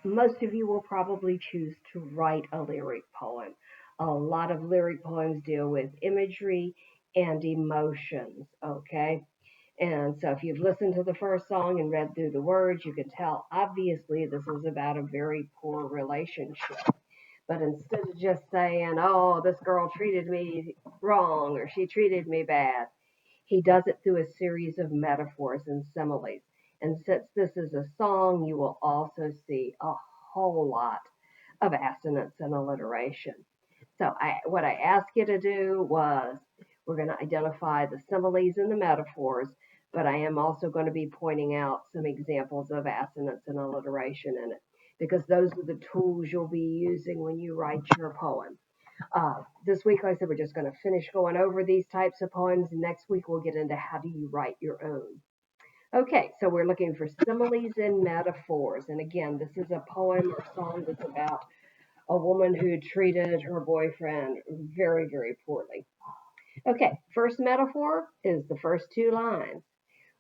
most of you will probably choose to write a lyric poem. A lot of lyric poems deal with imagery and emotions, okay? And so if you've listened to the first song and read through the words, you can tell obviously this is about a very poor relationship. But instead of just saying, oh, this girl treated me wrong or she treated me bad, he does it through a series of metaphors and similes. And since this is a song, you will also see a whole lot of assonance and alliteration. So what I asked you to do was we're going to identify the similes and the metaphors, but I am also going to be pointing out some examples of assonance and alliteration in it because those are the tools you'll be using when you write your poem. This week, like I said, we're just going to finish going over these types of poems. Next week, we'll get into how do you write your own. Okay, so we're looking for similes and metaphors. And again, this is a poem or song that's about a woman who treated her boyfriend very, very poorly. Okay, first metaphor is the first two lines.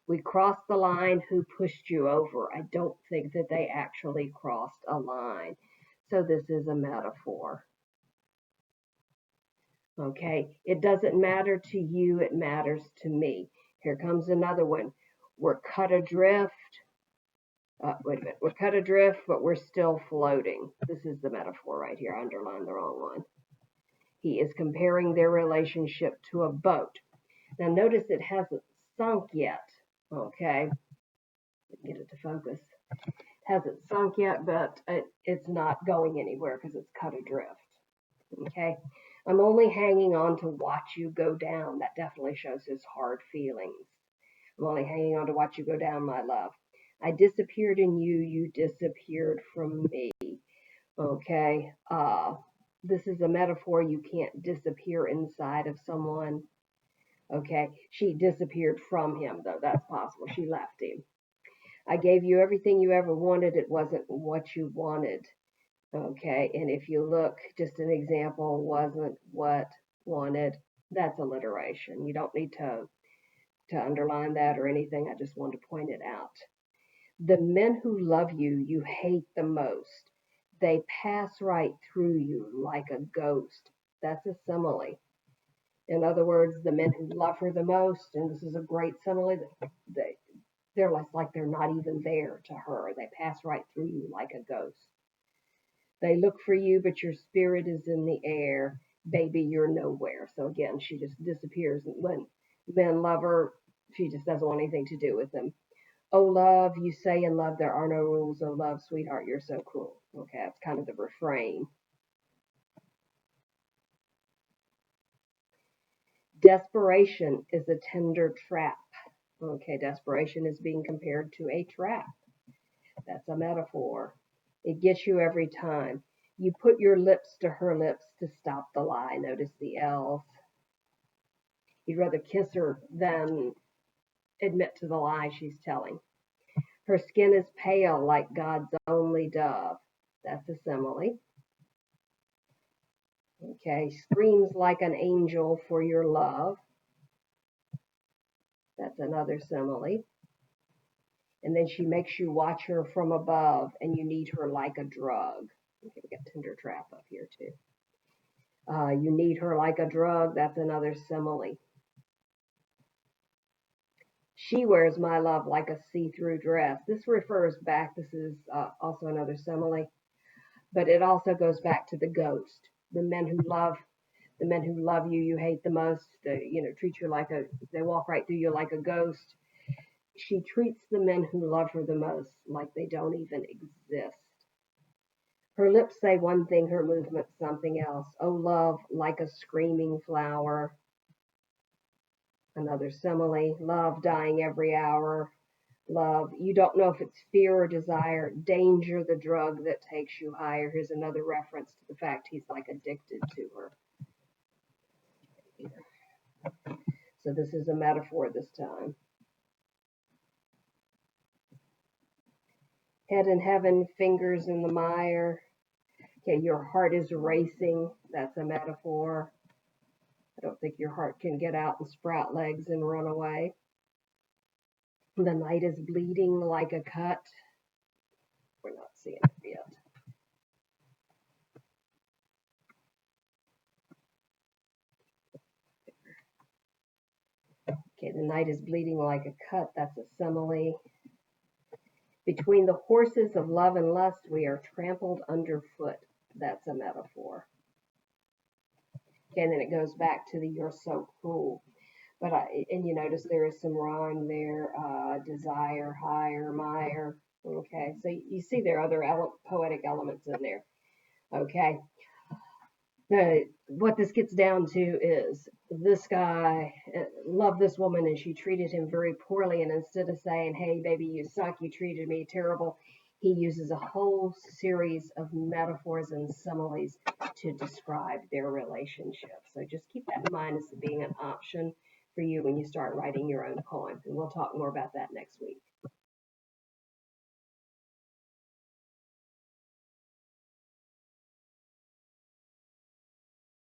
We crossed the line, who pushed you over? I don't think that they actually crossed a line. So this is a metaphor. Okay, it doesn't matter to you, it matters to me. Here comes another one. We're cut adrift. Wait a minute. We're cut adrift, but we're still floating. This is the metaphor right here. I underlined the wrong one. He is comparing their relationship to a boat. Now, notice it hasn't sunk yet. Okay, get it to focus. It hasn't sunk yet, but it's not going anywhere because it's cut adrift. Okay, I'm only hanging on to watch you go down. That definitely shows his hard feelings. I'm only hanging on to watch you go down, my love. I disappeared in you, you disappeared from me. Okay, this is a metaphor. You can't disappear inside of someone. Okay, she disappeared from him, though. That's possible. She left him. I gave you everything you ever wanted. It wasn't what you wanted. Okay, and if you look, just an example, wasn't what wanted. That's alliteration. You don't need to underline that or anything. I just wanted to point it out. The men who love you, you hate the most. They pass right through you like a ghost. That's a simile. In other words, the men who love her the most, and this is a great simile, they're like they're not even there to her. They pass right through you like a ghost. They look for you, but your spirit is in the air. Baby, you're nowhere. So again, she just disappears. When men love her, she just doesn't want anything to do with them. Oh, love, you say in love there are no rules. Oh, love, sweetheart, you're so cruel. Okay, that's kind of the refrain. Desperation is a tender trap. Okay, desperation is being compared to a trap. That's a metaphor. It gets you every time. You put your lips to her lips to stop the lie. Notice the L's. He'd rather kiss her than admit to the lie she's telling. Her skin is pale like God's only dove. That's a simile. Okay, screams like an angel for your love. That's another simile. And then she makes you watch her from above and you need her like a drug. Okay, we got tender trap up here too. You need her like a drug. That's another simile. She wears my love like a see-through dress. This refers back, this is also another simile, but it also goes back to the ghost. The men who love you, you hate the most. Treat you like they walk right through you like a ghost. She treats the men who love her the most like they don't even exist. Her lips say one thing, her movements something else. Oh, love, like a screaming flower. Another simile. Love dying every hour. Love, you don't know if it's fear or desire. Danger, the drug that takes you higher. Here's another reference to the fact he's like addicted to her. So this is a metaphor this time. Head in heaven, fingers in the mire. Okay, your heart is racing. That's a metaphor. I don't think your heart can get out and sprout legs and run away. The night is bleeding like a cut. We're not seeing it yet. The night is bleeding like a cut. That's a simile. Between the horses of love and lust, we are trampled underfoot. That's a metaphor. Okay, and then it goes back to the you're so cruel. But and you notice there is some rhyme there, desire, higher, mire. Okay, so you see there are other poetic elements in there. Okay, what this gets down to is this guy loved this woman and she treated him very poorly. And instead of saying, hey, baby, you suck, you treated me terrible, he uses a whole series of metaphors and similes to describe their relationship. So just keep that in mind as being an option for you when you start writing your own poem. And we'll talk more about that next week.